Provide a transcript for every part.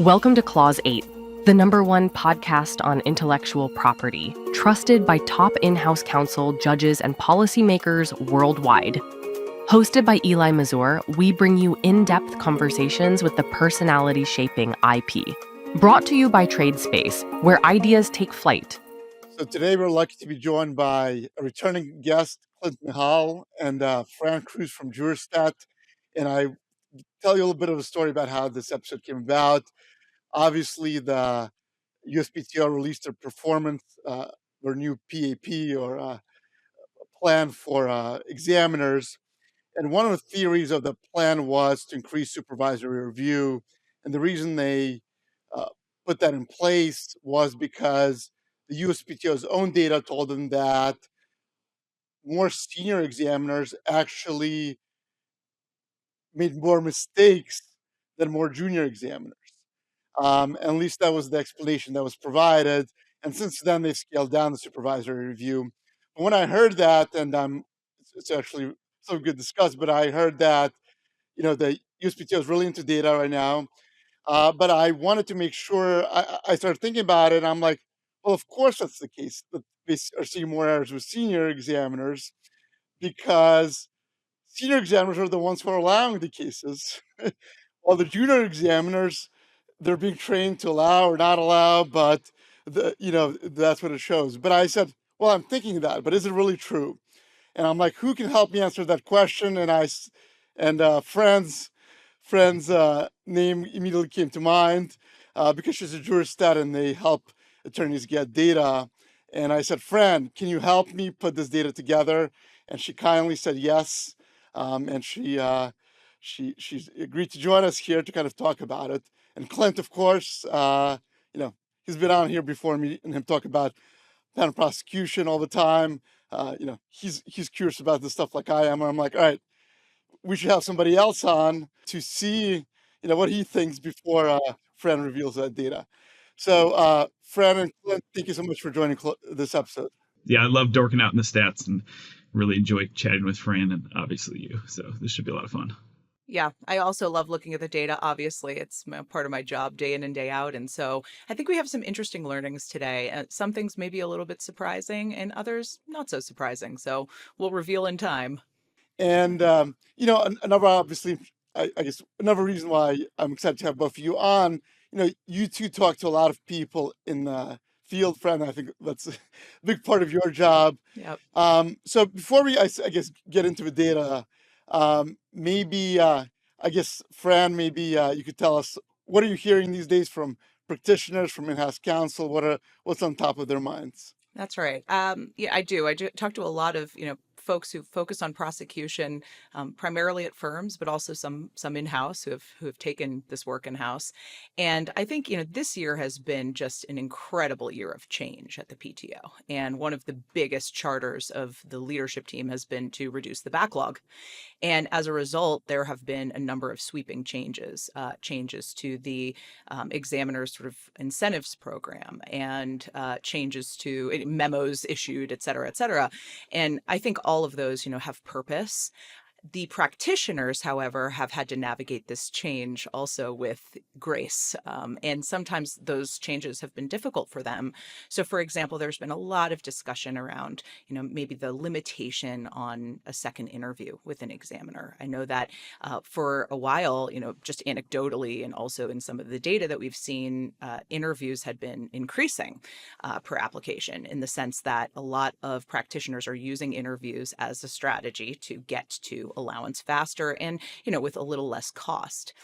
Welcome to Clause 8, the #1 podcast on intellectual property, trusted by top in-house counsel, judges, and policymakers worldwide. Hosted by Eli Mazour, we bring you in-depth conversations with the personality shaping IP. Brought to you by TradeSpace, where ideas take flight. So today we're lucky to be joined by a returning guest, Clint Mehall, and Cruz from Juristat. And I tell you a little bit of a story about how this episode came about. Obviously, the USPTO released their performance, their new PAP or plan for examiners. And one of the theories of the plan was to increase supervisory review. And the reason they put that in place was because the USPTO's own data told them that more senior examiners actually made more mistakes than more junior examiners. At least that was the explanation that was provided. And since then, they've scaled down the supervisory review. But when I heard that, and it's actually so good to discuss, but I heard that the USPTO is really into data right now. But I wanted to make sure I started thinking about it. And I'm like, well, of course that's the case. That they are seeing more errors with senior examiners because senior examiners are the ones who are allowing the cases, while the junior examiners, they're being trained to allow or not allow. But that's what it shows. But I said, well, I'm thinking that, but is it really true? And I'm like, who can help me answer that question? And friend's name immediately came to mind because she's a Juristat and they help attorneys get data. And I said, Fran, can you help me put this data together? And she kindly said yes. And she's agreed to join us here to kind of talk about it. And Clint, of course, he's been on here before me and him talk about patent prosecution all the time. He's curious about this stuff like I am. I'm like, all right, we should have somebody else on to see, what he thinks before Fran reveals that data. So, Fran and Clint, thank you so much for joining this episode. Yeah, I love dorking out in the stats and really enjoy chatting with Fran and obviously you. So this should be a lot of fun. Yeah, I also love looking at the data. Obviously, it's part of my job day in and day out. And so I think we have some interesting learnings today. Some things may be a little bit surprising and others not so surprising. So we'll reveal in time. And, another, obviously, I guess another reason why I'm excited to have both of you on, you two talk to a lot of people in the field, Fran. I think that's a big part of your job. Yep. So before we, I guess, get into the data, maybe, I guess, Fran, maybe you could tell us, what are you hearing these days from practitioners, from in-house counsel? What's on top of their minds? That's right. Yeah, I do. Talk to a lot of, folks who focus on prosecution, primarily at firms, but also some in-house who have taken this work in-house. And I think, this year has been just an incredible year of change at the PTO. And one of the biggest charters of the leadership team has been to reduce the backlog. And as a result, there have been a number of sweeping changes to the examiner's sort of incentives program and changes to memos issued, et cetera, et cetera. And I think all of those, have purpose. The practitioners, however, have had to navigate this change also with grace. And sometimes those changes have been difficult for them. So, for example, there's been a lot of discussion around, maybe the limitation on a second interview with an examiner. I know that for a while, just anecdotally and also in some of the data that we've seen, interviews had been increasing per application in the sense that a lot of practitioners are using interviews as a strategy to get to allowance faster and, with a little less cost.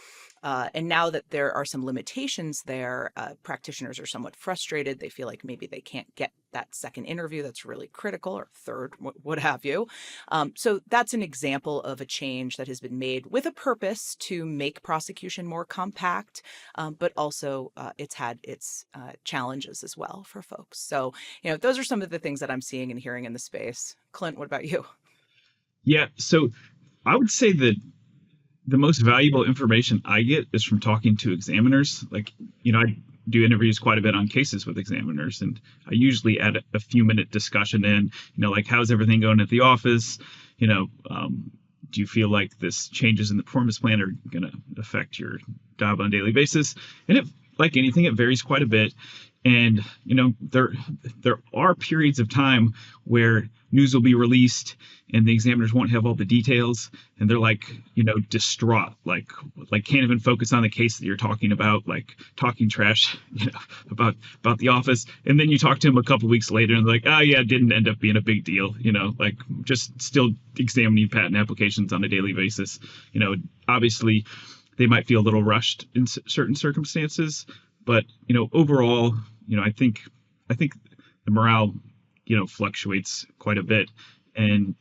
And now that there are some limitations there, practitioners are somewhat frustrated. They feel like maybe they can't get that second interview that's really critical, or third, what have you. So that's an example of a change that has been made with a purpose to make prosecution more compact, but also it's had its challenges as well for folks. So, those are some of the things that I'm seeing and hearing in the space. Clint, what about you? Yeah, so I would say that the most valuable information I get is from talking to examiners. Like, I do interviews quite a bit on cases with examiners, and I usually add a few minute discussion in, like, how's everything going at the office? Do you feel like this changes in the performance plan are going to affect your job on a daily basis? And like anything, it varies quite a bit. And, there are periods of time where news will be released and the examiners won't have all the details, and they're like, distraught, like can't even focus on the case that you're talking about, like talking trash, about the office. And then you talk to them a couple weeks later and they're like, oh yeah, it didn't end up being a big deal, like just still examining patent applications on a daily basis. Obviously they might feel a little rushed in certain circumstances, but overall, I think the morale, fluctuates quite a bit. And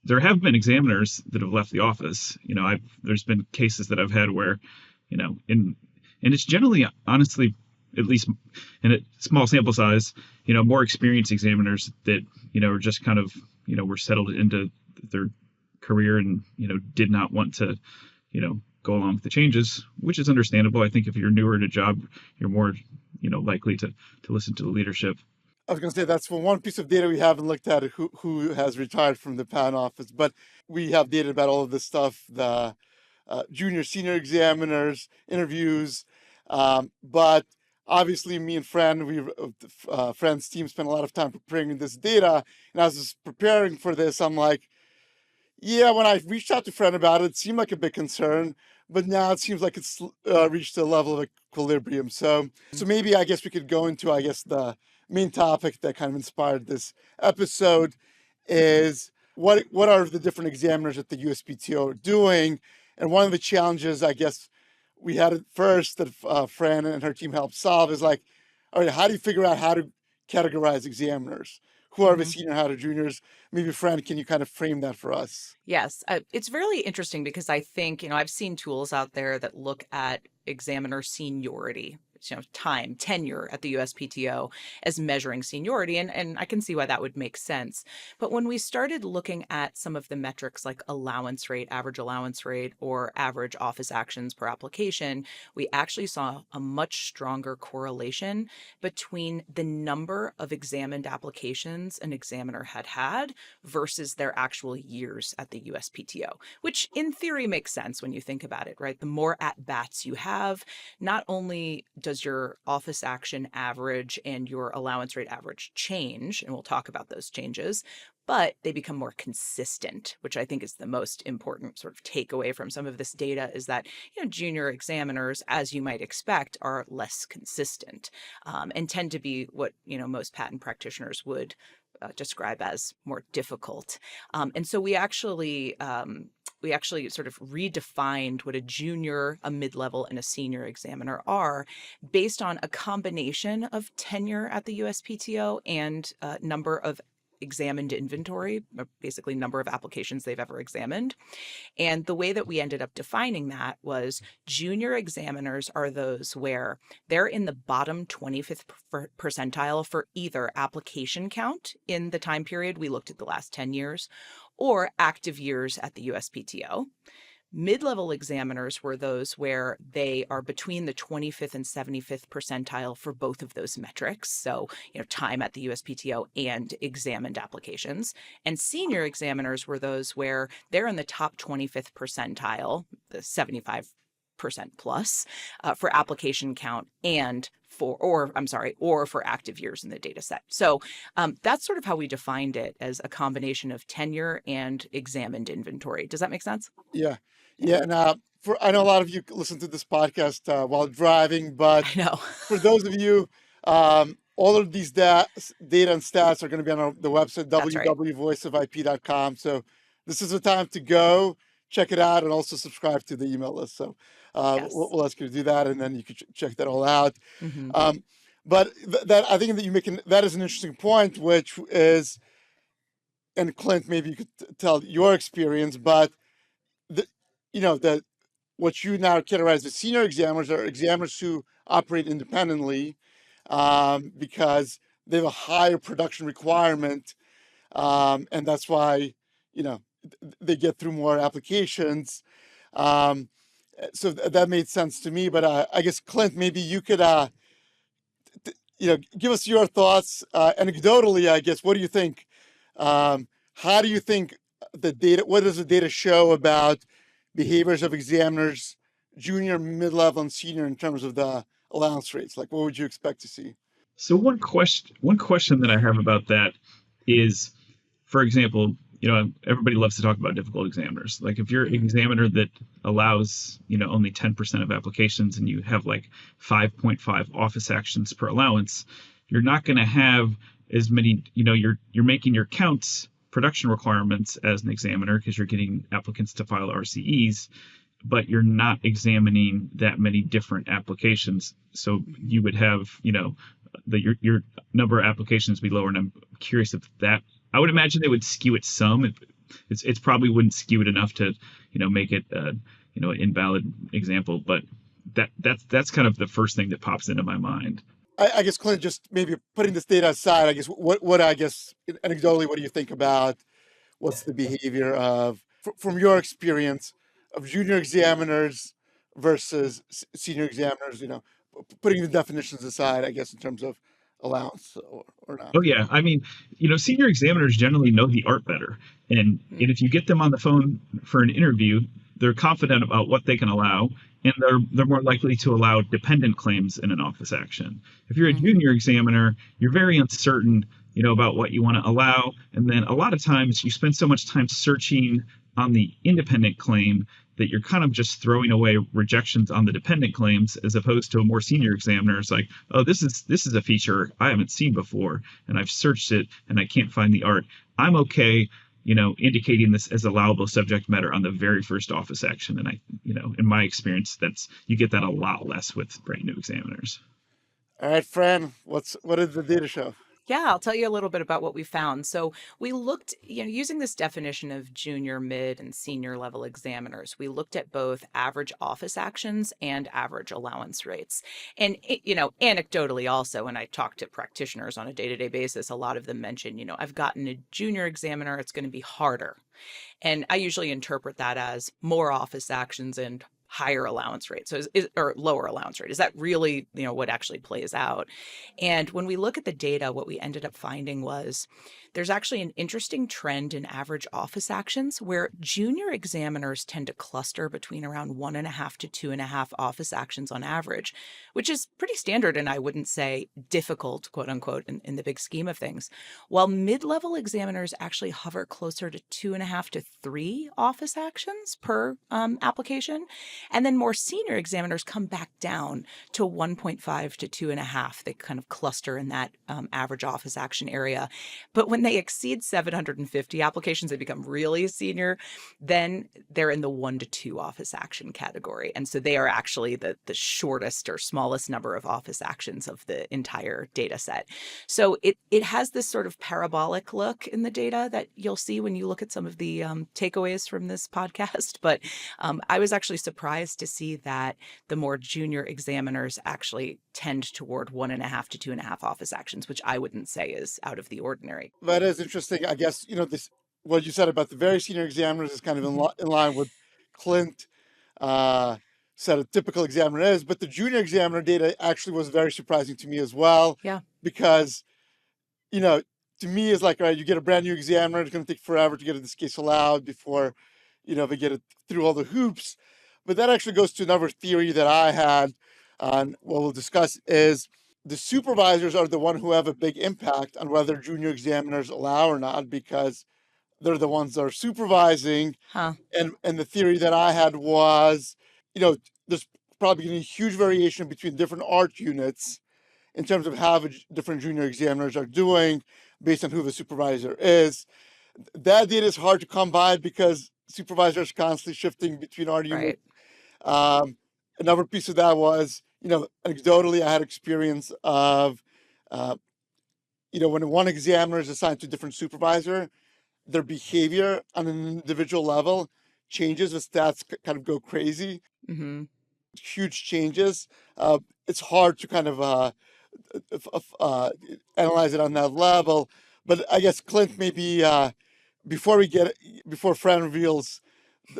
there have been examiners that have left the office. There's been cases that I've had where, and it's generally, honestly, at least in a small sample size, more experienced examiners that, are just kind of, were settled into their career and, did not want to, go along with the changes, which is understandable. I think if you're newer in a job, you're more, likely to listen to the leadership. I was going to say that's one piece of data we haven't looked at, who has retired from the patent office, but we have data about all of this stuff, the junior, senior examiners, interviews. But obviously me and Fran's team spent a lot of time preparing this data. And as I was preparing for this, I'm like, yeah, when I reached out to Fran about it seemed like a big concern, but now it seems like it's reached a level of equilibrium. So maybe I guess we could go into, the main topic that kind of inspired this episode is what are the different examiners at the USPTO doing? And one of the challenges, I guess, we had at first that Fran and her team helped solve is like, all right, how do you figure out how to categorize examiners? Who are the senior, how to juniors? Maybe, Fran, can you kind of frame that for us? Yes, it's really interesting because I think, I've seen tools out there that look at examiner seniority, time, tenure at the USPTO as measuring seniority. And I can see why that would make sense. But when we started looking at some of the metrics like allowance rate, or average office actions per application, we actually saw a much stronger correlation between the number of examined applications an examiner had versus their actual years at the USPTO, which in theory makes sense when you think about it, right? The more at-bats you have, not only does your office action average and your allowance rate average change, and we'll talk about those changes, but they become more consistent, which I think is the most important sort of takeaway from some of this data is that, junior examiners, as you might expect, are less consistent and tend to be what, most patent practitioners would describe as more difficult. And so we actually sort of redefined what a junior, a mid-level, and a senior examiner are based on a combination of tenure at the USPTO and number of examined inventory, basically number of applications they've ever examined. And the way that we ended up defining that was junior examiners are those where they're in the bottom 25th percentile for either application count in the time period, we looked at the last 10 years, or active years at the USPTO. Mid-level examiners were those where they are between the 25th and 75th percentile for both of those metrics. So, time at the USPTO and examined applications. And senior examiners were those where they're in the top 25th percentile, the 75% plus, for application count and or for active years in the data set. So that's sort of how we defined it, as a combination of tenure and examined inventory. Does that make sense? Yeah. And I know a lot of you listen to this podcast while driving, but I know. For those of you, all of these data and stats are going to be on the website, www.voiceofip.com. So this is the time to go check it out and also subscribe to the email list. So Yes. we'll ask you to do that, and then you can check that all out. Mm-hmm. But that I think that that is an interesting point, which is, and Clint, maybe you could tell your experience, but what you now categorize as senior examiners are examiners who operate independently because they have a higher production requirement, and that's why they get through more applications. So that made sense to me. But I guess, Clint, maybe you could give us your thoughts anecdotally. I guess, what do you think? How do you think the data? What does the data show about behaviors of examiners, junior, mid-level, and senior, in terms of the allowance rates? Like, what would you expect to see? So one question that I have about that is, for example, everybody loves to talk about difficult examiners. Like if you're an examiner that allows, only 10% of applications and you have like 5.5 office actions per allowance, you're not going to have as many, you're making your counts production requirements as an examiner because you're getting applicants to file RCEs, but you're not examining that many different applications. So you would have, your number of applications be lower. And I'm curious if that, I would imagine they would skew it some. It's probably wouldn't skew it enough to, make it, an invalid example. But that's kind of the first thing that pops into my mind. I guess, Clint, just maybe putting this data aside, I guess, anecdotally, what do you think about what's the behavior of, from your experience, of junior examiners versus senior examiners, putting the definitions aside, I guess, in terms of allowance or not? Oh, yeah. I mean, senior examiners generally know the art better. And if you get them on the phone for an interview, they're confident about what they can allow, and they're more likely to allow dependent claims in an office action. If you're a junior examiner, you're very uncertain, about what you want to allow. And then a lot of times you spend so much time searching on the independent claim that you're kind of just throwing away rejections on the dependent claims, as opposed to a more senior examiner. It's like, oh, this is a feature I haven't seen before, and I've searched it and I can't find the art. I'm okay, indicating this as allowable subject matter on the very first office action. And I, in my experience, you get that a lot less with brand new examiners. All right, Fran, what did the data show? Yeah, I'll tell you a little bit about what we found. So we looked, using this definition of junior, mid, and senior level examiners, we looked at both average office actions and average allowance rates. And, anecdotally also, when I talk to practitioners on a day-to-day basis, a lot of them mention, I've gotten a junior examiner, it's going to be harder. And I usually interpret that as more office actions and higher allowance rate. So or lower allowance rate. Is that really, what actually plays out? And when we look at the data, what we ended up finding was there's actually an interesting trend in average office actions where junior examiners tend to cluster between around 1.5 to 2.5 office actions on average, which is pretty standard. And I wouldn't say difficult, quote unquote, in the big scheme of things. While mid-level examiners actually hover closer to 2.5 to 3 office actions per application. And then more senior examiners come back down to 1.5 to 2.5. They kind of cluster in that average office action area. But when they exceed 750 applications, they become really senior, then they're in the 1 to 2 office action category. And so they are actually the shortest or smallest number of office actions of the entire data set. So it has this sort of parabolic look in the data that you'll see when you look at some of the takeaways from this podcast. But I was actually surprised to see that the more junior examiners actually tend toward 1.5 to 2.5 office actions, which I wouldn't say is out of the ordinary. That is interesting. I guess, this, what you said about the very senior examiners is kind of in line with Clint said a typical examiner is, but the junior examiner data actually was very surprising to me as well. Yeah. Because, to me, it's like, all right, you get a brand new examiner, it's going to take forever to get this case allowed before, they get it through all the hoops. But that actually goes to another theory that I had on what we'll discuss is the supervisors are the one who have a big impact on whether junior examiners allow or not, because they're the ones that are supervising. Huh. And the theory that I had was, there's probably going to be huge variation between different art units in terms of how different junior examiners are doing based on who the supervisor is. That data is hard to come by because supervisors are constantly shifting between art units. Right. Another piece of that was, anecdotally, I had experience of, when one examiner is assigned to a different supervisor, their behavior on an individual level changes. The stats kind of go crazy. Mm-hmm. Huge changes. It's hard to kind of analyze it on that level. But I guess, Clint, maybe before Fran reveals,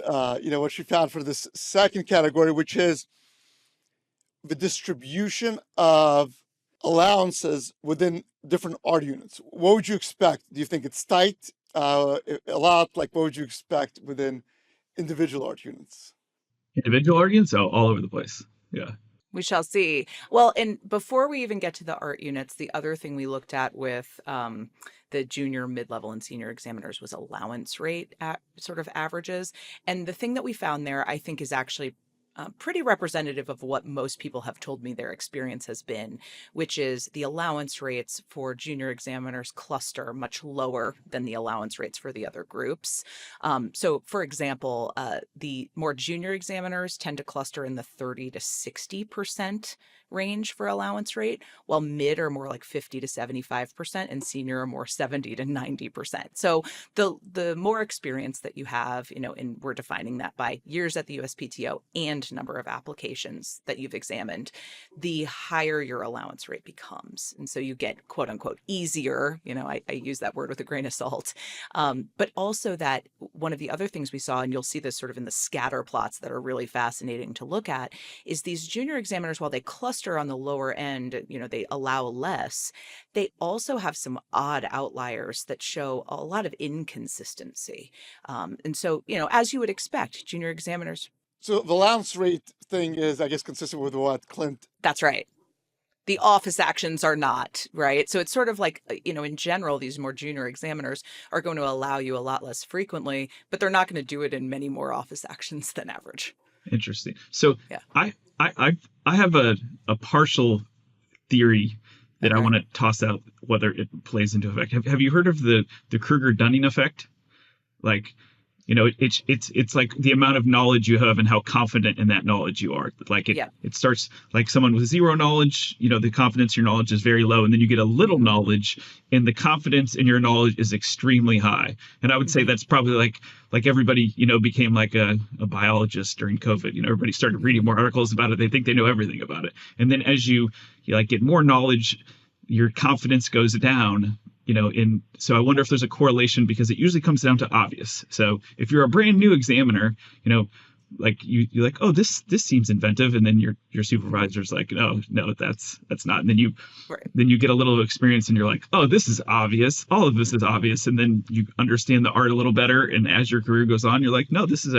what she found for this second category, which is the distribution of allowances within different art units. What would you expect? Do you think it's tight? A lot? Like, what would you expect within individual art units? Individual art units? Oh, all over the place. Yeah. We shall see. Well, and before we even get to the art units, the other thing we looked at with the junior, mid-level, and senior examiners was allowance rate at sort of averages. And the thing that we found there, I think, is actually pretty representative of what most people have told me their experience has been, which is the allowance rates for junior examiners cluster much lower than the allowance rates for the other groups. So, for example, the more junior examiners tend to cluster in the 30 to 60% range for allowance rate, while mid are more like 50 to 75%, and senior are more 70 to 90%. So the more experience that you have, and we're defining that by years at the USPTO and number of applications that you've examined, the higher your allowance rate becomes. And so you get quote unquote easier, I use that word with a grain of salt. But also that one of the other things we saw, and you'll see this sort of in the scatter plots that are really fascinating to look at, is these junior examiners, while they cluster on the lower end, they allow less, they also have some odd outliers that show a lot of inconsistency. And so, as you would expect, junior examiners. So the allowance rate thing is, I guess, consistent with what Clint. That's right. The office actions are not, right? So it's sort of like, in general, these more junior examiners are going to allow you a lot less frequently, but they're not going to do it in many more office actions than average. Interesting. So yeah. I have a partial theory that I want to toss out whether it plays into effect. Have you heard of the Kruger-Dunning effect? Like, it's like the amount of knowledge you have and how confident in that knowledge you are. Like it starts like someone with zero knowledge, the confidence in your knowledge is very low. And then you get a little knowledge and the confidence in your knowledge is extremely high. And I would say that's probably like everybody, became like a biologist during COVID. Everybody started reading more articles about it. They think they know everything about it. And then as you get more knowledge, your confidence goes down. So I wonder if there's a correlation, because it usually comes down to obvious. So if you're a brand new examiner, like you're like, oh, this seems inventive, and then your supervisor's like, no, that's not. And then you get a little experience, and you're like, oh, this is obvious. All of this is obvious, and then you understand the art a little better. And as your career goes on, you're like, no, this is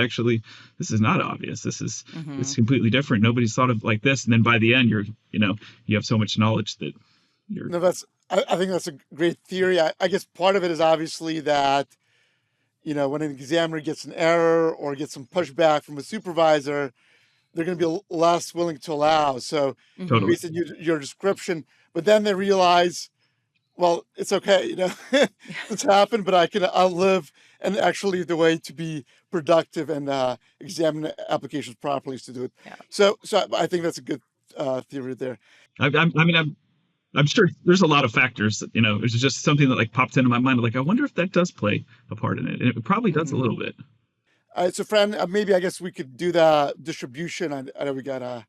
not obvious. This is it's completely different. Nobody's thought of like this. And then by the end, you have so much knowledge that you're. No, I think that's a great theory. I guess part of it is obviously that, when an examiner gets an error or gets some pushback from a supervisor, they're going to be less willing to allow. So Totally. based on your description, but then they realize, well, it's okay, it's happened, but I'll live and actually lead the way to be productive and examine applications properly is to do it. Yeah. So I think that's a good theory there. I'm sure there's a lot of factors that, it's just something that popped into my mind. Like, I wonder if that does play a part in it. And it probably does a little bit. All right. So Fran, maybe I guess we could do the distribution. I know we got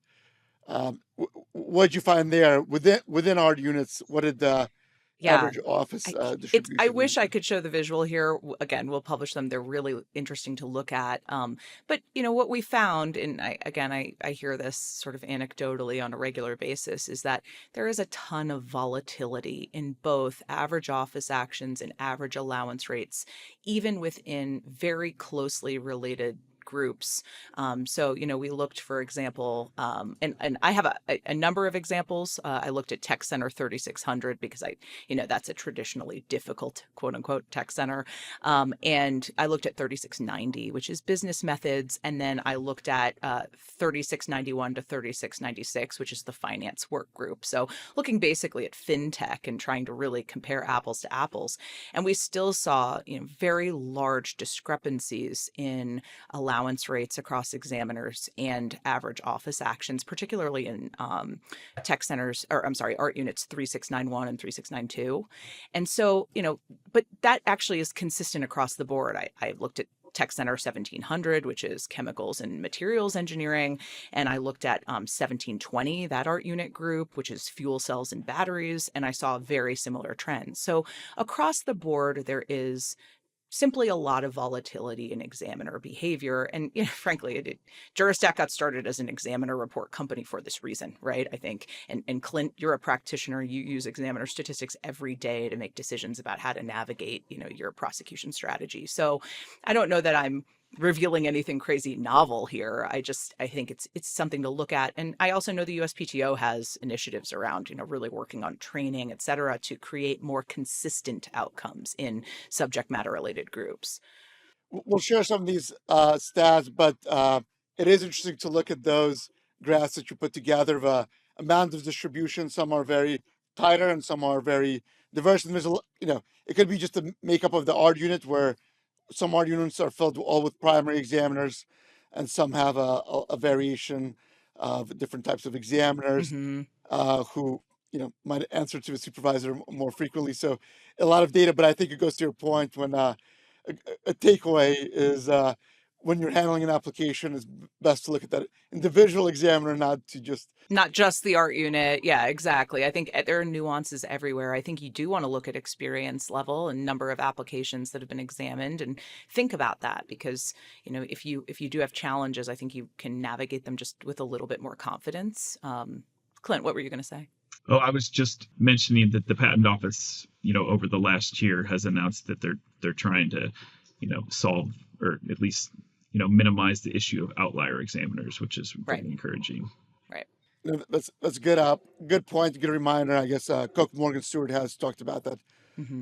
what did you find there within our units? What did the average office distribution? I wish I could show the visual here. Again, we'll publish them. They're really interesting to look at. But what we found, and I hear this sort of anecdotally on a regular basis, is that there is a ton of volatility in both average office actions and average allowance rates, even within very closely related groups. So, we looked, for example, and I have a number of examples. I looked at Tech Center 3600 because that's a traditionally difficult, quote unquote, tech center. And I looked at 3690, which is business methods. And then I looked at 3691 to 3696, which is the finance work group. So looking basically at fintech and trying to really compare apples to apples. And we still saw, very large discrepancies in allowance rates across examiners and average office actions, particularly in tech centers, art units 3691 and 3692. And so, but that actually is consistent across the board. I looked at Tech Center 1700, which is chemicals and materials engineering. And I looked at 1720, that art unit group, which is fuel cells and batteries. And I saw very similar trends. So across the board, there is simply a lot of volatility in examiner behavior. And frankly, Juristat got started as an examiner report company for this reason, right? I think, and Clint, you're a practitioner, you use examiner statistics every day to make decisions about how to navigate, your prosecution strategy. So I don't know that I'm revealing anything crazy novel here. I think it's something to look at. And I also know the USPTO has initiatives around, really working on training, et cetera, to create more consistent outcomes in subject matter related groups. We'll share some of these stats, but it is interesting to look at those graphs that you put together of amount of distribution. Some are very tighter and some are very diverse. And there's it could be just the makeup of the art unit, where some art units are filled all with primary examiners, and some have a variation of different types of examiners who might answer to a supervisor more frequently. So a lot of data, but I think it goes to your point when a takeaway is when you're handling an application, it's best to look at that individual examiner, not just the art unit. Yeah, exactly. I think there are nuances everywhere. I think you do want to look at experience level and number of applications that have been examined and think about that, because, if you do have challenges, I think you can navigate them just with a little bit more confidence. Clint, what were you going to say? Oh, I was just mentioning that the Patent Office, over the last year has announced that they're trying to, solve, or at least, minimize the issue of outlier examiners, which is very encouraging. Right. That's good. Good point. Good reminder. I guess Coke Morgan Stewart has talked about that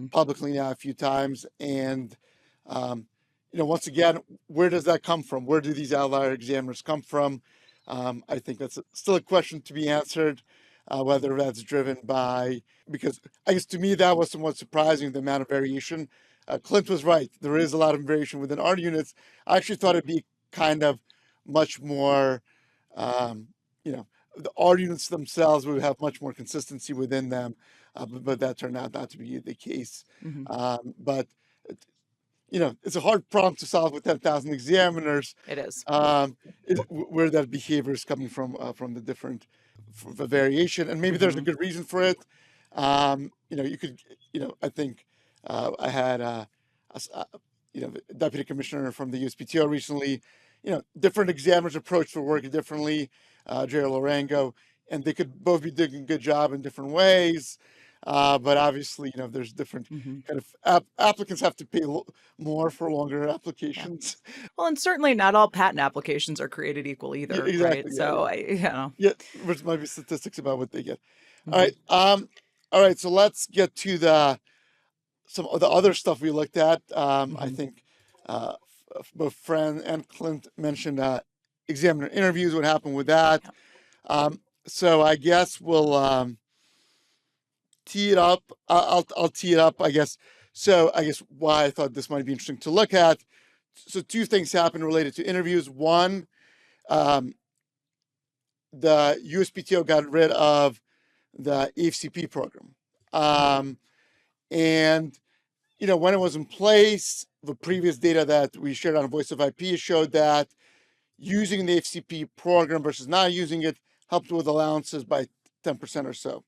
publicly now a few times. And once again, where does that come from? Where do these outlier examiners come from? I think that's still a question to be answered. Whether that's driven by, because I guess to me that was somewhat surprising, the amount of variation. Clint was right. There is a lot of variation within art units. I actually thought it'd be kind of much more, the art units themselves would have much more consistency within them, but that turned out not to be the case. But it's a hard problem to solve with 10,000 examiners. It is. Where that behavior is coming from the different the variation, and maybe there's a good reason for it. You could, I think I had the deputy commissioner from the USPTO recently. Different examiners approach the work differently. Jerry Lorengo, and they could both be doing a good job in different ways. But obviously, there's different kind of applicants have to pay more for longer applications. Yeah. Well, and certainly not all patent applications are created equal either, exactly, right? So there's might be statistics about what they get. All right. So let's get to some of the other stuff we looked at. I think both Fran and Clint mentioned examiner interviews. What happened with that? So I guess we'll tee it up. I'll tee it up, I guess. So I guess why I thought this might be interesting to look at. So two things happened related to interviews. One, the USPTO got rid of the AFCP program. And, when it was in place, the previous data that we shared on Voice of IP showed that using the AFCP program versus not using it helped with allowances by 10% or so.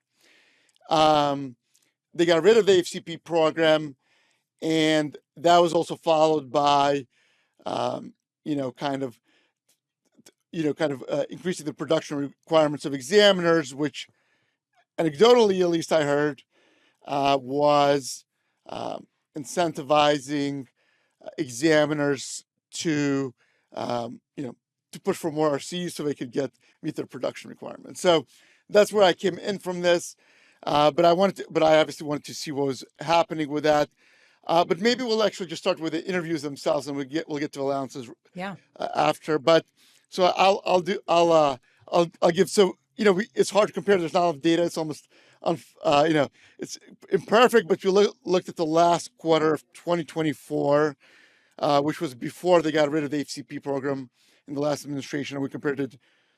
They got rid of the AFCP program, and that was also followed by, increasing the production requirements of examiners, which anecdotally, at least I heard, was incentivizing examiners to, to push for more RCEs so they could meet their production requirements. So that's where I came in from this. But I obviously wanted to see what was happening with that. But maybe we'll actually just start with the interviews themselves, and we'll get to allowances after. But so I'll give. So it's hard to compare. There's not a lot of data. It's almost it's imperfect. But you looked at the last quarter of 2024, which was before they got rid of the AFCP program in the last administration, and we compared it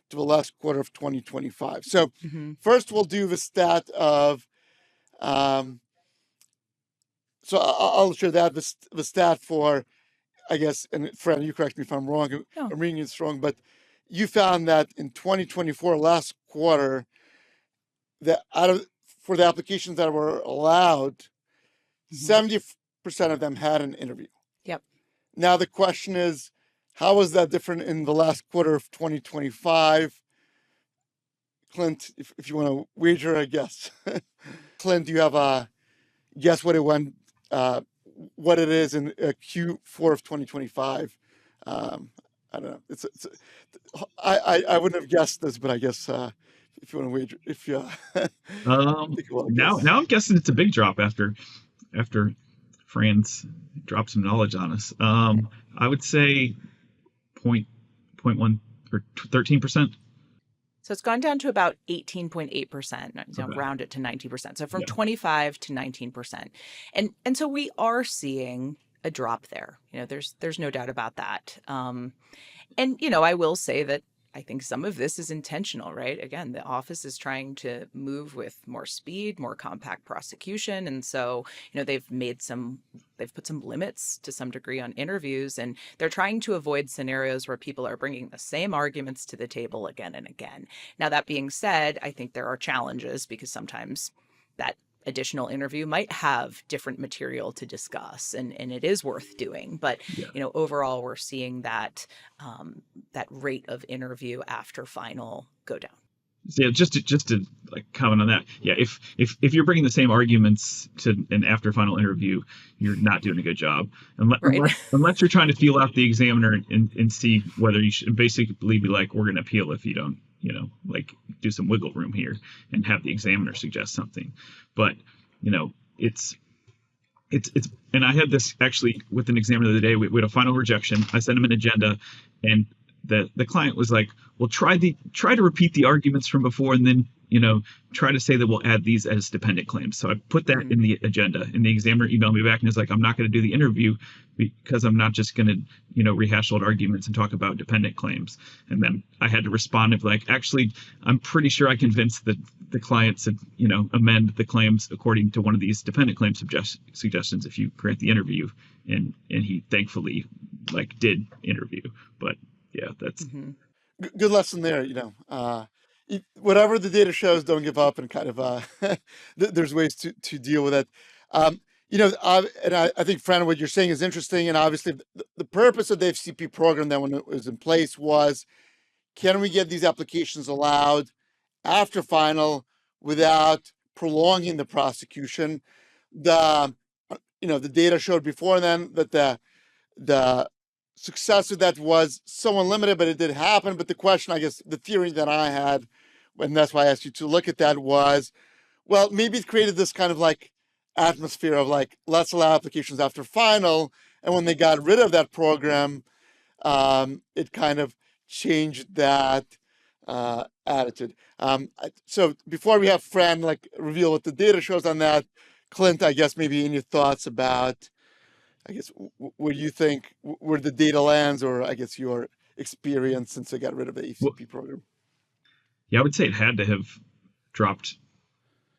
to the last quarter of 2025. So first we'll do the stat of, so I'll share that, the stat for, I guess, and Fran, you correct me if I'm wrong, I'm reading it wrong, but you found that in 2024, last quarter, that for the applications that were allowed, 70% of them had an interview. Yep. Now the question is, how is that different in the last quarter of 2025? Clint, if you want to wager a guess. Clint, do you have a guess what it is in Q4 of 2025 I don't know. I wouldn't have guessed this, but I guess if you want to wager, if you think you want to Now guess. I'm guessing it's a big drop after Fran's dropped some knowledge on us. I would say point one or 13%. So it's gone down to about 18.8%, Okay. round it to 19%. So from Yeah. 25 to 19%. And so we are seeing a drop there. There's no doubt about that. And I will say that I think some of this is intentional, right? Again, the office is trying to move with more speed, more compact prosecution. And so, they've put some limits to some degree on interviews, and they're trying to avoid scenarios where people are bringing the same arguments to the table again and again. Now, that being said, I think there are challenges because sometimes that additional interview might have different material to discuss, and it is worth doing. But Yeah. Overall, we're seeing that that rate of interview after final go down. So yeah, just to like comment on that. Yeah, if you're bringing the same arguments to an after final interview, you're not doing a good job. Right. Unless you're trying to feel out the examiner and see whether you should basically be like, we're going to appeal if you don't, like do some wiggle room here and have the examiner suggest something. But it's and I had this actually with an examiner the other day. We had a final rejection. I sent him an agenda, and the client was like, well, try to repeat the arguments from before, and then try to say that we'll add these as dependent claims. So I put that in the agenda, and the examiner emailed me back and is like, I'm not going to do the interview because I'm not just going to rehash old arguments and talk about dependent claims. And then I had to respond of like, actually, I'm pretty sure I convinced the client to amend the claims according to one of these dependent claim suggestions if you grant the interview, and he thankfully did interview. But yeah, that's Good lesson there. Whatever the data shows, don't give up, and kind of there's ways to deal with it. And I think, Fran, what you're saying is interesting. And obviously, the purpose of the AFCP program then when it was in place was, can we get these applications allowed after final without prolonging the prosecution? The data showed before then that the success of that was somewhat limited, but it did happen. But the question, I guess, the theory that I had, and that's why I asked you to look at that, was, well, maybe it created this kind of atmosphere of let's allow applications after final. And when they got rid of that program, it kind of changed that attitude. So before we have Fran reveal what the data shows on that, Clint, I guess maybe any thoughts about, I guess, where you think where the data lands, or I guess your experience since they got rid of the AFCP program? Yeah, I would say it had to have dropped.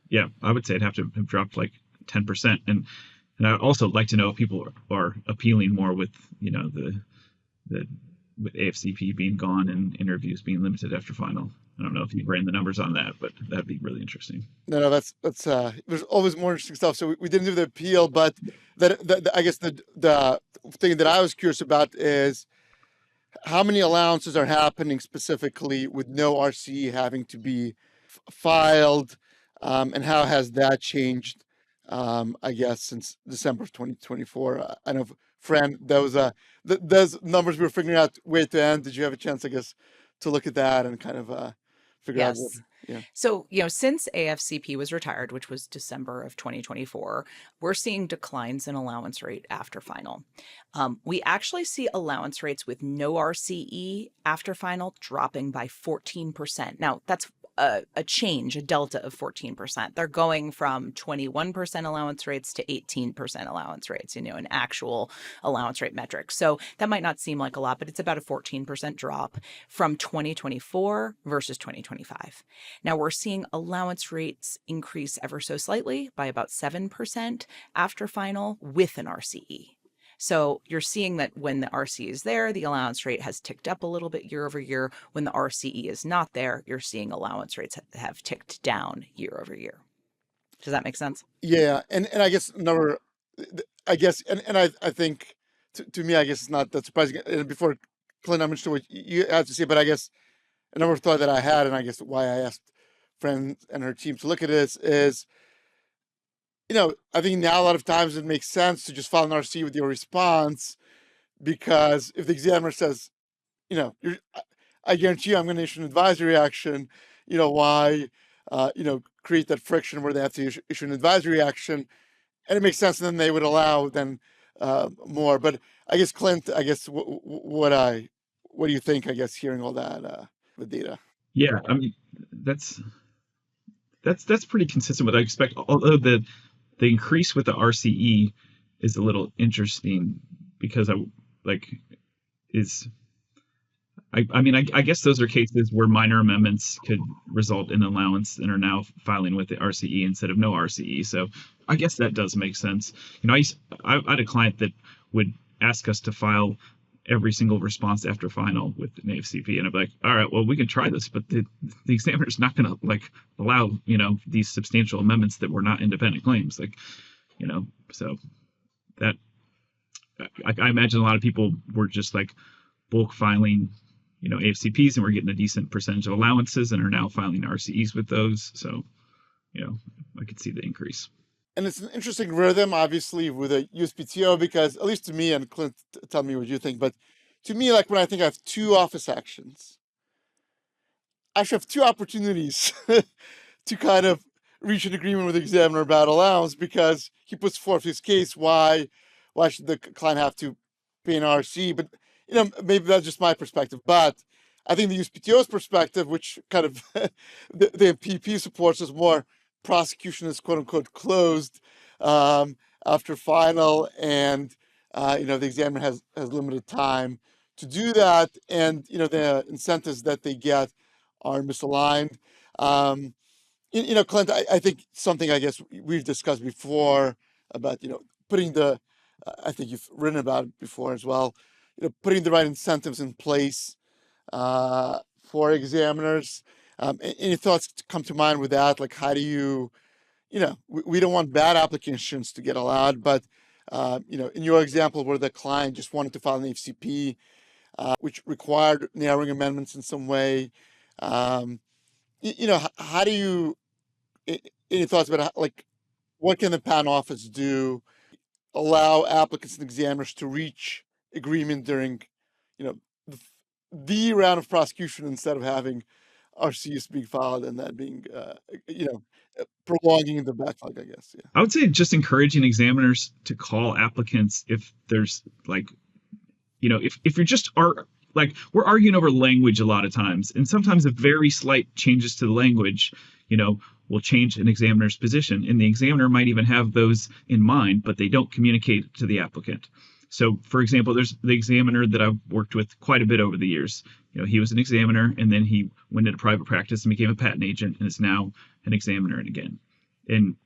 Yeah, I would say it'd have to have dropped 10%. And I'd also like to know if people are appealing more with with AFCP being gone and interviews being limited after final. I don't know if you ran the numbers on that, but that'd be really interesting. No, that's there's always more interesting stuff. So we didn't do the appeal, but I guess the thing that I was curious about is how many allowances are happening specifically with no RCE having to be filed, and how has that changed? I guess since December of 2024. I know, Fran, those numbers we were figuring out way to end. Did you have a chance, I guess, to look at that and kind of figure out what? Yes. Yeah. So, since AFCP was retired, which was December of 2024, we're seeing declines in allowance rate after final. We actually see allowance rates with no RCE after final dropping by 14%. Now, that's a change, a delta of 14%. They're going from 21% allowance rates to 18% allowance rates, an actual allowance rate metric. So that might not seem like a lot, but it's about a 14% drop from 2024 versus 2025. Now we're seeing allowance rates increase ever so slightly by about 7% after final with an RCE. So you're seeing that when the RCE is there, the allowance rate has ticked up a little bit year over year. When the RCE is not there, you're seeing allowance rates have ticked down year over year. Does that make sense? Yeah, and I guess and I think to me, I guess it's not that surprising. And before, Clint, I'm interested in what you have to say, but I guess another thought that I had, and I guess why I asked Fran and her team to look at this is, I think now a lot of times it makes sense to just file an RC with your response because if the examiner says, I guarantee you I'm going to issue an advisory action, why, create that friction where they have to issue an advisory action, and it makes sense. And then they would allow then more. But I guess Clint, what do you think? I guess hearing all that the data. Yeah, I mean that's pretty consistent with what I expect. Although the increase with the RCE is a little interesting because I guess those are cases where minor amendments could result in allowance and are now filing with the RCE instead of no RCE. So I guess that does make sense. I had a client that would ask us to file every single response after final with an AFCP, and I'd be like, all right, well, we can try this, but the examiner's not going to allow these substantial amendments that were not independent claims, so that I imagine a lot of people were just bulk filing AFCPs, and we're getting a decent percentage of allowances and are now filing RCEs with those. So, I could see the increase. And it's an interesting rhythm, obviously, with a USPTO, because at least to me, and Clint, tell me what you think, but to me, when I think I have two office actions, I should have two opportunities to kind of reach an agreement with the examiner about allowance, because he puts forth his case. Why should the client have to pay an RC? But maybe that's just my perspective. But I think the USPTO's perspective, which kind of the PP supports, is more prosecution is quote unquote closed after final, and the examiner has limited time to do that, and the incentives that they get are misaligned. Clint, I think something I guess we've discussed before about putting the I think you've written about it before as well, putting the right incentives in place for examiners. Any thoughts come to mind with that? How do you, we don't want bad applications to get allowed, but in your example where the client just wanted to file an AFCP, which required narrowing amendments in some way, how do you? Any thoughts about what can the patent office do? Allow applicants and examiners to reach agreement during, the round of prosecution instead of having RCEs being filed and that being, prolonging the backlog, I guess. Yeah. I would say just encouraging examiners to call applicants if there's if you're just we're arguing over language a lot of times, and sometimes a very slight changes to the language, will change an examiner's position, and the examiner might even have those in mind, but they don't communicate to the applicant. So, for example, there's the examiner that I've worked with quite a bit over the years. He was an examiner, and then he went into private practice and became a patent agent, and is now an examiner again. And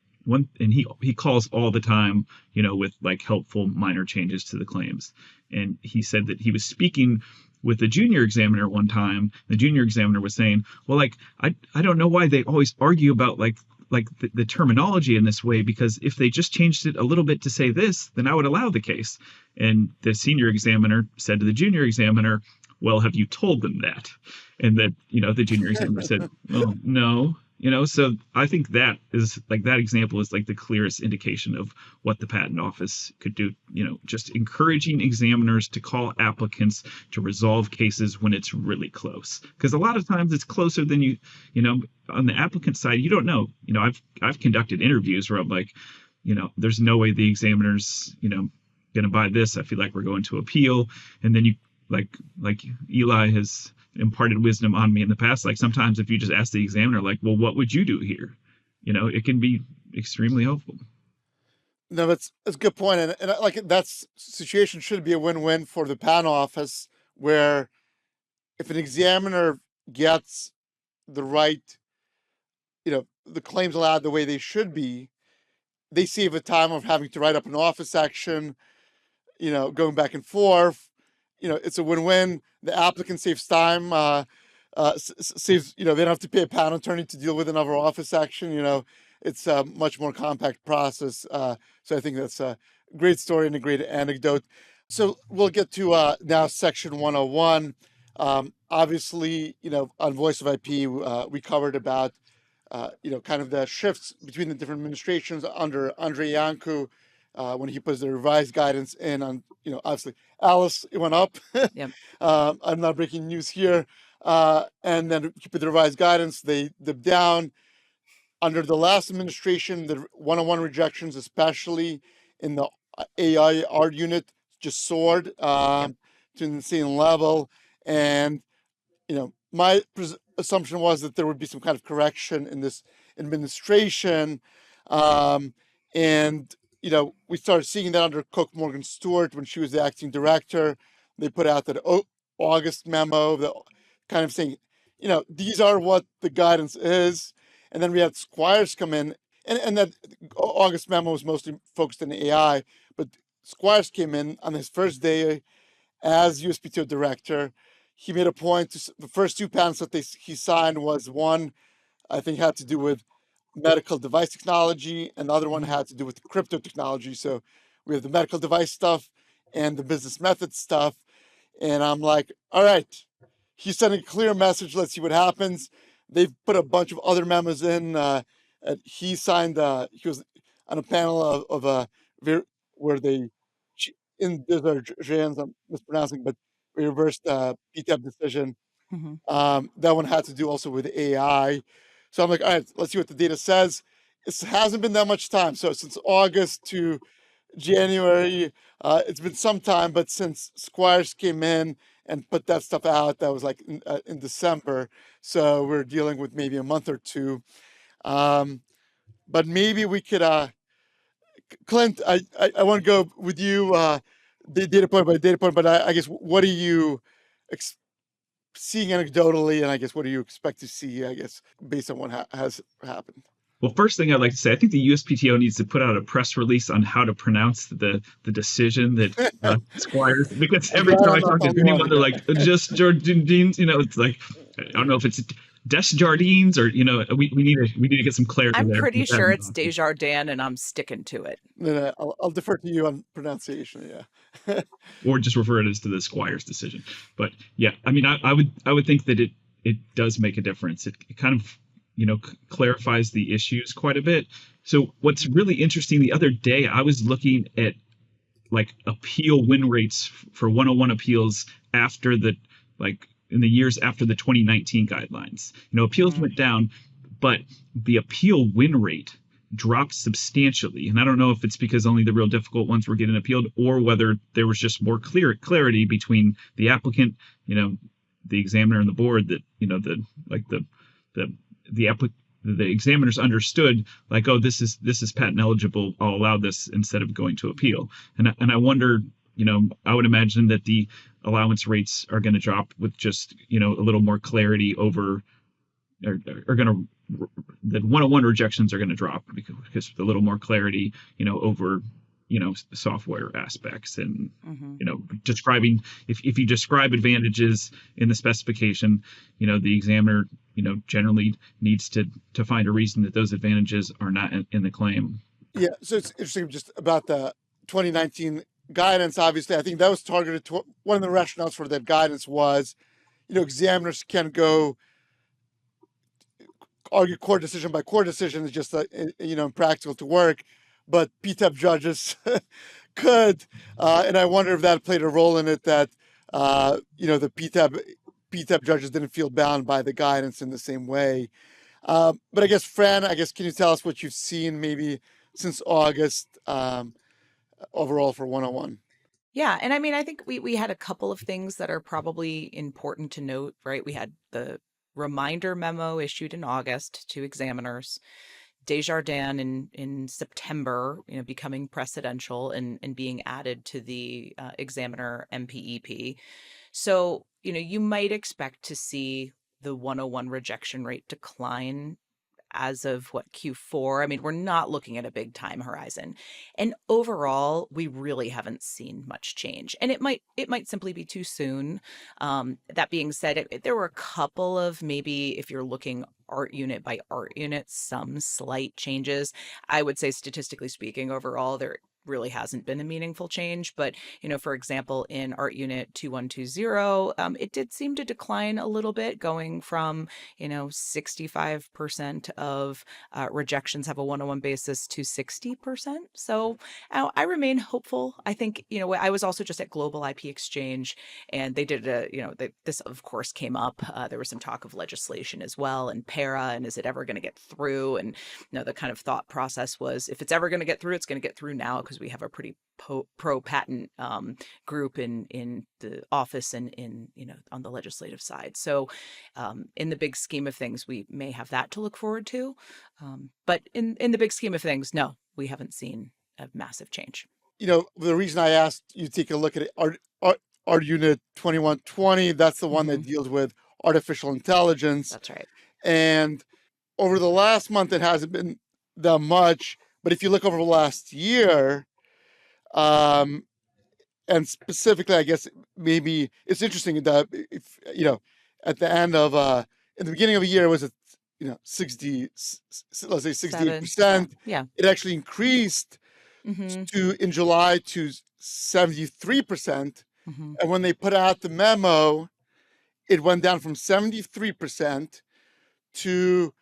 he calls all the time, with helpful minor changes to the claims. And he said that he was speaking with the junior examiner one time. The junior examiner was saying, well, I don't know why they always argue about the terminology in this way, because if they just changed it a little bit to say this, then I would allow the case. And the senior examiner said to the junior examiner, well, have you told them that? And that, the junior examiner said, well, no. So I think that is that example is the clearest indication of what the patent office could do, just encouraging examiners to call applicants to resolve cases when it's really close. Because a lot of times it's closer than on the applicant side, you don't know. I've conducted interviews where I'm there's no way the examiner's, going to buy this. I feel like we're going to appeal. And then you Eli has imparted wisdom on me in the past. Sometimes if you just ask the examiner, well, what would you do here? It can be extremely helpful. No, that's a good point. And that situation should be a win-win for the patent office, where if an examiner gets the right, the claims allowed the way they should be, they save the time of having to write up an office action, going back and forth. It's a win-win. The applicant saves time, saves, they don't have to pay a patent attorney to deal with another office action. It's a much more compact process. So I think that's a great story and a great anecdote. So we'll get to now Section 101. Obviously, on Voice of IP, we covered about, kind of the shifts between the different administrations under Andrei Iancu. when he puts the revised guidance in on, obviously Alice, it went up. Yep. I'm not breaking news here. And then he put the revised guidance, they dipped down. Under the last administration, the one-on-one rejections, especially in the AIR unit, just soared to an insane level. And my assumption was that there would be some kind of correction in this administration. And, we started seeing that under Cook Morgan Stewart when she was the acting director. They put out that August memo, that kind of saying, these are what the guidance is. And then we had Squires come in, and that August memo was mostly focused on AI, but Squires came in on his first day as USPTO director. He made a point to the first two patents that he signed was one, I think, had to do with medical device technology, and the other one had to do with crypto technology. So we have the medical device stuff and the business method stuff. And I'm like, all right, he's sending a clear message. Let's see what happens. They've put a bunch of other memos in. He signed, he was on a panel of where they, there's our James, I'm mispronouncing, but we reversed PTAB decision. That one had to do also with AI. So I'm like, all right, let's see what the data says. It hasn't been that much time. So since August to January, it's been some time, but since Squires came in and put that stuff out, that was like in December. So we're dealing with maybe a month or two. But maybe we could, Clint, I want to go with you, data point by data point, but I guess what are you seeing anecdotally, and I guess what do you expect to see, I guess, based on what has happened? Well, first thing I'd like to say, I think the USPTO needs to put out a press release on how to pronounce the decision that Squires, because every time I talk to anyone, they're like, just Jardines, it's like, I don't know if it's Desjardins or, we need to get some clarity I'm there. pretty sure it's Desjardins, and I'm sticking to it. No, I'll defer to you on pronunciation, yeah. Or just refer it as to the Squires decision. But yeah, I mean, I would think that it does make a difference. It kind of, clarifies the issues quite a bit. So what's really interesting, the other day I was looking at like appeal win rates for 101 appeals after in the years after the 2019 guidelines. Appeals went down, but the appeal win rate dropped substantially. And I don't know if it's because only the real difficult ones were getting appealed, or whether there was just more clarity between the applicant, the examiner and the board, that, the examiners understood, like, oh, this is patent eligible, I'll allow this, instead of going to appeal. And I wonder, I would imagine that the allowance rates are going to drop with just, a little more clarity over, are going to, the 101 rejections are going to drop because a little more clarity, over, software aspects and, describing, if you describe advantages in the specification, the examiner, generally needs to find a reason that those advantages are not in the claim. Yeah. So it's interesting just about the 2019 guidance. Obviously, I think that was targeted to one of the rationales for that guidance was, examiners can go argue court decision by court decision. It's just, impractical to work, but PTAB judges could. And I wonder if that played a role in it, that, the PTAB judges didn't feel bound by the guidance in the same way. But I guess, Fran, can you tell us what you've seen maybe since August overall for 101? Yeah. And I mean, I think we had a couple of things that are probably important to note, right? We had the reminder memo issued in August to examiners, Desjardins in September, becoming precedential and being added to the examiner MPEP. So, you might expect to see the 101 rejection rate decline as of Q4. I mean, we're not looking at a big time horizon. And overall, we really haven't seen much change. And it might simply be too soon. That being said, there were a couple of, maybe if you're looking art unit by art unit, some slight changes. I would say, statistically speaking, overall, really hasn't been a meaningful change. But, for example, in Art Unit 2120, it did seem to decline a little bit, going from, 65% of rejections have a one-on-one basis to 60%. So I remain hopeful. I think, I was also just at Global IP Exchange, and they did this, of course, came up. There was some talk of legislation as well, and para, and is it ever going to get through? And, the kind of thought process was, if it's ever going to get through, it's going to get through now, because we have a pretty pro-patent group in the office and on the legislative side. So in the big scheme of things, we may have that to look forward to. But in the big scheme of things, no, we haven't seen a massive change. The reason I asked you to take a look at it, Art Unit 2120, that's the one that deals with artificial intelligence. That's right. And over the last month, it hasn't been that much. But if you look over the last year, and specifically, I guess maybe it's interesting that if at the end of in the beginning of the year, it was at 60, let's say 68%. Yeah. It actually increased in July to 73%. And when they put out the memo, it went down from 73% to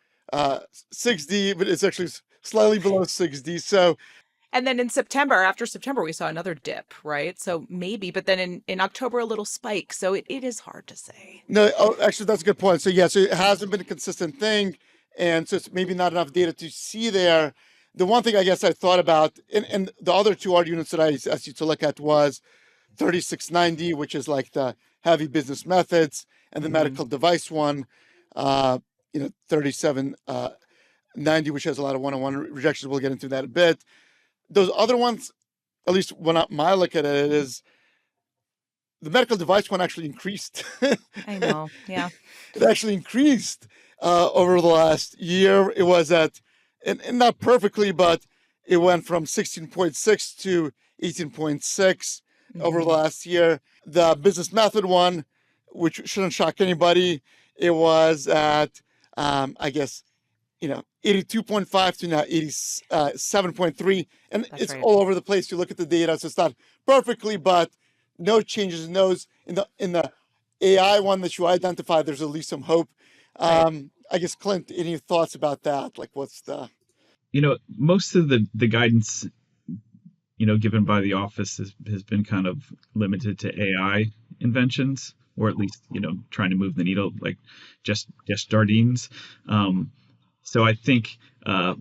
60, but it's actually slightly below 60. So, and then after September, we saw another dip, right? So maybe, but then in October, a little spike. So it is hard to say. No, actually, that's a good point. So so it hasn't been a consistent thing. And so it's maybe not enough data to see there. The one thing I guess I thought about, and the other two art units that I asked you to look at was 3690, which is like the heavy business methods, and the medical device one, 3790, which has a lot of one-on-one rejections. We'll get into that a bit. Those other ones, at least when my look at it, is the medical device one actually increased. I know, yeah. It actually increased over the last year. It was at, and not perfectly, but it went from 16.6 to 18.6 over the last year. The business method one, which shouldn't shock anybody, it was at, I guess, 82.5 to now 87.3. And That's it's right. all over the place. You look at the data, so it's not perfectly, but no changes in those. In the AI one that you identified, there's at least some hope. Right. I guess, Clint, any thoughts about that? Like, what's the... Most of the guidance, given by the office has been kind of limited to AI inventions, or at least, trying to move the needle, like just Jardines. So I think, I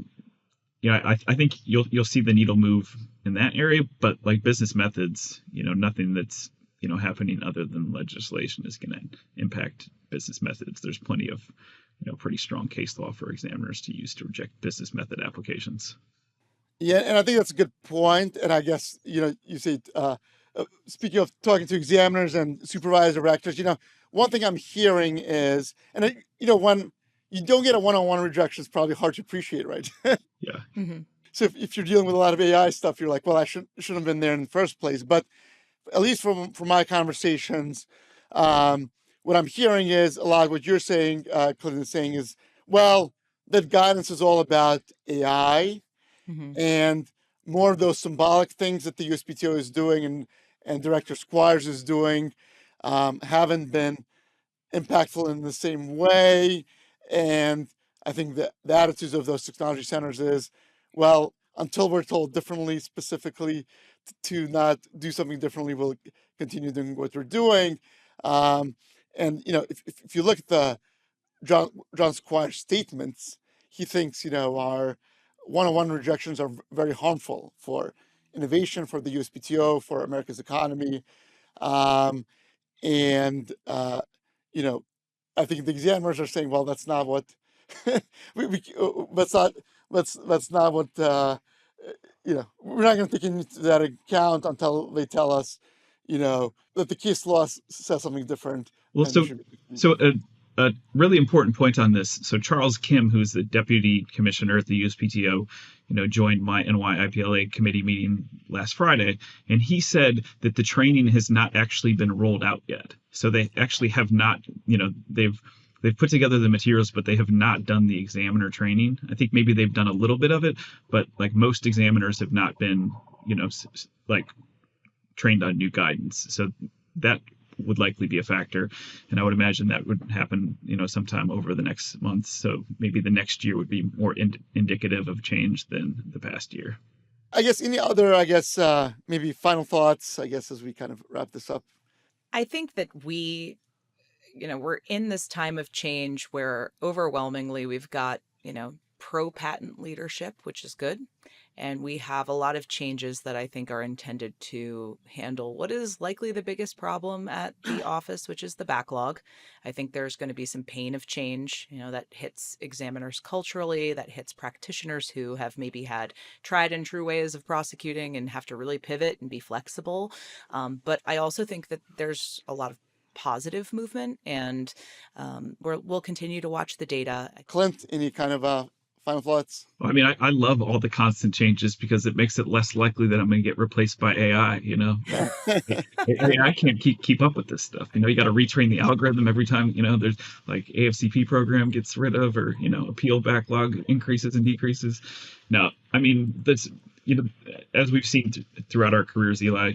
think you'll see the needle move in that area, but like business methods, nothing that's, happening other than legislation is going to impact business methods. There's plenty of, pretty strong case law for examiners to use to reject business method applications. Yeah, and I think that's a good point. And I guess, you say, speaking of talking to examiners and supervisor directors, one thing I'm hearing is, and when you don't get a one-on-one rejection, it's probably hard to appreciate, right? Yeah. Mm-hmm. So if you're dealing with a lot of AI stuff, you're like, well, I shouldn't have been there in the first place. But at least from my conversations, what I'm hearing is a lot of what you're saying, Clint is saying is, well, that guidance is all about AI. And more of those symbolic things that the USPTO is doing and Director Squires is doing haven't been impactful in the same way. And I think that the attitudes of those technology centers is, well, until we're told differently, specifically to not do something differently, we'll continue doing what we're doing. And, if you look at the John Squire's statements, he thinks, our one-on-one rejections are very harmful for innovation, for the USPTO, for America's economy. I think the examiners are saying, well, that's not what that's not what we're not going to take into that account until they tell us, that the case law says something different. Well, so a really important point on this. So Charles Kim, who's the deputy commissioner at the USPTO, joined my NY-IPLA committee meeting last Friday, and he said that the training has not actually been rolled out yet. So they actually have not, they've they've put together the materials, but they have not done the examiner training. I think maybe they've done a little bit of it, but like most examiners have not been, like trained on new guidance. So that would likely be a factor. And I would imagine that would happen, sometime over the next month. So maybe the next year would be more indicative of change than the past year. I guess any other, maybe final thoughts, as we kind of wrap this up? I think that we're in this time of change where overwhelmingly we've got, pro-patent leadership, which is good. And we have a lot of changes that I think are intended to handle what is likely the biggest problem at the office, which is the backlog. I think there's going to be some pain of change, that hits examiners culturally, that hits practitioners who have maybe had tried and true ways of prosecuting and have to really pivot and be flexible. But I also think that there's a lot of positive movement, and we'll continue to watch the data. Clint, any kind of final thoughts? Well, I mean, I love all the constant changes because it makes it less likely that I'm going to get replaced by AI. AI can't keep up with this stuff. You got to retrain the algorithm every time, there's like AFCP program gets rid of, or, appeal backlog increases and decreases. No, I mean, that's, as we've seen throughout our careers, Eli,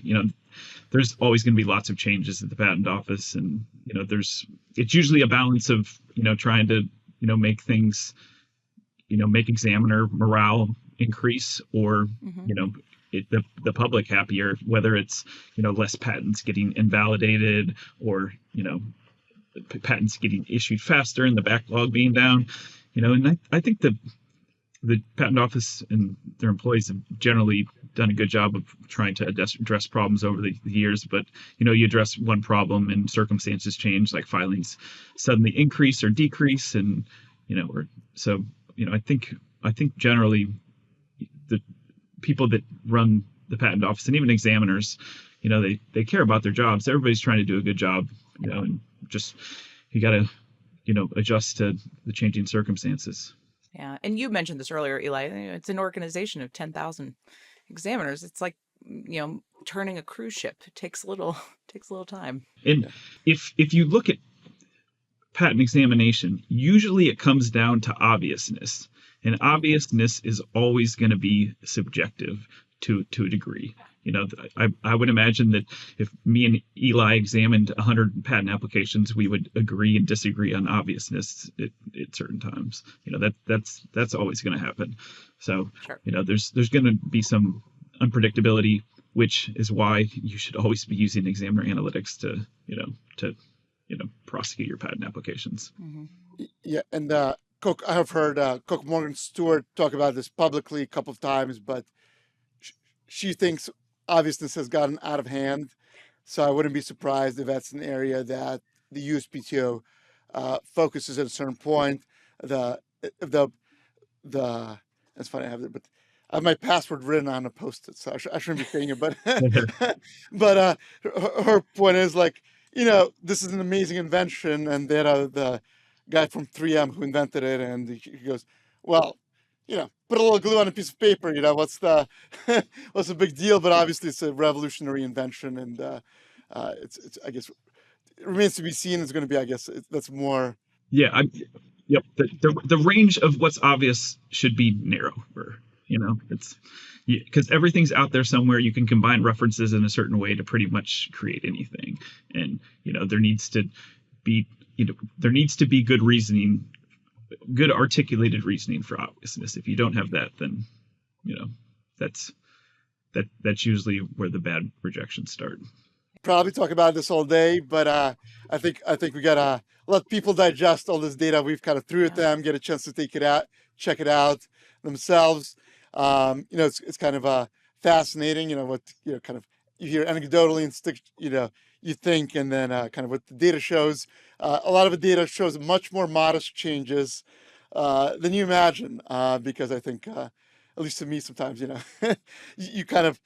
there's always going to be lots of changes at the patent office. And, it's usually a balance of, trying to, make things, make examiner morale increase, or, the public happier, whether it's, less patents getting invalidated, or, patents getting issued faster and the backlog being down, and I think the patent office and their employees have generally done a good job of trying to address problems over the years. But, you address one problem and circumstances change, like filings suddenly increase or decrease. And, I think generally the people that run the patent office, and even examiners, they care about their jobs. Everybody's trying to do a good job, and just, you got to, adjust to the changing circumstances. Yeah. And you mentioned this earlier, Eli. It's an organization of 10,000 examiners. It's like, turning a cruise ship. It takes a little time. And if you look at patent examination, usually it comes down to obviousness. And obviousness is always going to be subjective to a degree. I would imagine that if me and Eli examined 100 patent applications, we would agree and disagree on obviousness at certain times. That's always going to happen. So, sure. There's going to be some unpredictability, which is why you should always be using examiner analytics to prosecute your patent applications. Mm-hmm. Yeah, and Cook, I have heard Cook Morgan Stewart talk about this publicly a couple of times, but she thinks obviousness has gotten out of hand. So I wouldn't be surprised if that's an area that the USPTO focuses at a certain point. That's funny, I have it, but I have my password written on a post-it, so I shouldn't be saying it. But but her point is, like, this is an amazing invention, and then the guy from 3M who invented it, and he goes, well, put a little glue on a piece of paper, what's the what's the big deal? But obviously it's a revolutionary invention, and it's I guess it remains to be seen. It's going to be, I guess, that's more. Yeah, yep. The range of what's obvious should be narrower. It's because everything's out there somewhere. You can combine references in a certain way to pretty much create anything, and there needs to be good reasoning, good articulated reasoning for obviousness. If you don't have that, then that's usually where the bad rejections start. Probably talk about this all day, but I think we gotta let people digest all this data we've kind of threw at them, get a chance to take it out, check it out themselves. It's kind of fascinating, what kind of you hear anecdotally and stick, you think, and then kind of what the data shows. A lot of the data shows much more modest changes than you imagine, because I think, at least to me, sometimes, you kind of,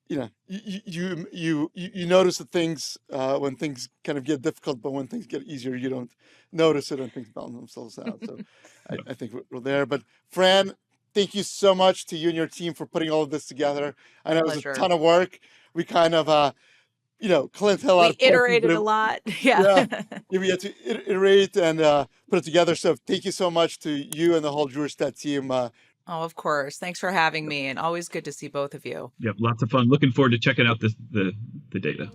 you notice the things when things kind of get difficult, but when things get easier, you don't notice it, and things balance themselves out. So I think we're there. But Fran, thank you so much to you and your team for putting all of this together. I know it was a ton of work. We kind of Clint had a lot We of questions, but iterated a lot. Yeah. yeah, we had to iterate and put it together. So thank you so much to you and the whole Juristat team. Oh, of course. Thanks for having me, and always good to see both of you. Yep, lots of fun. Looking forward to checking out the data.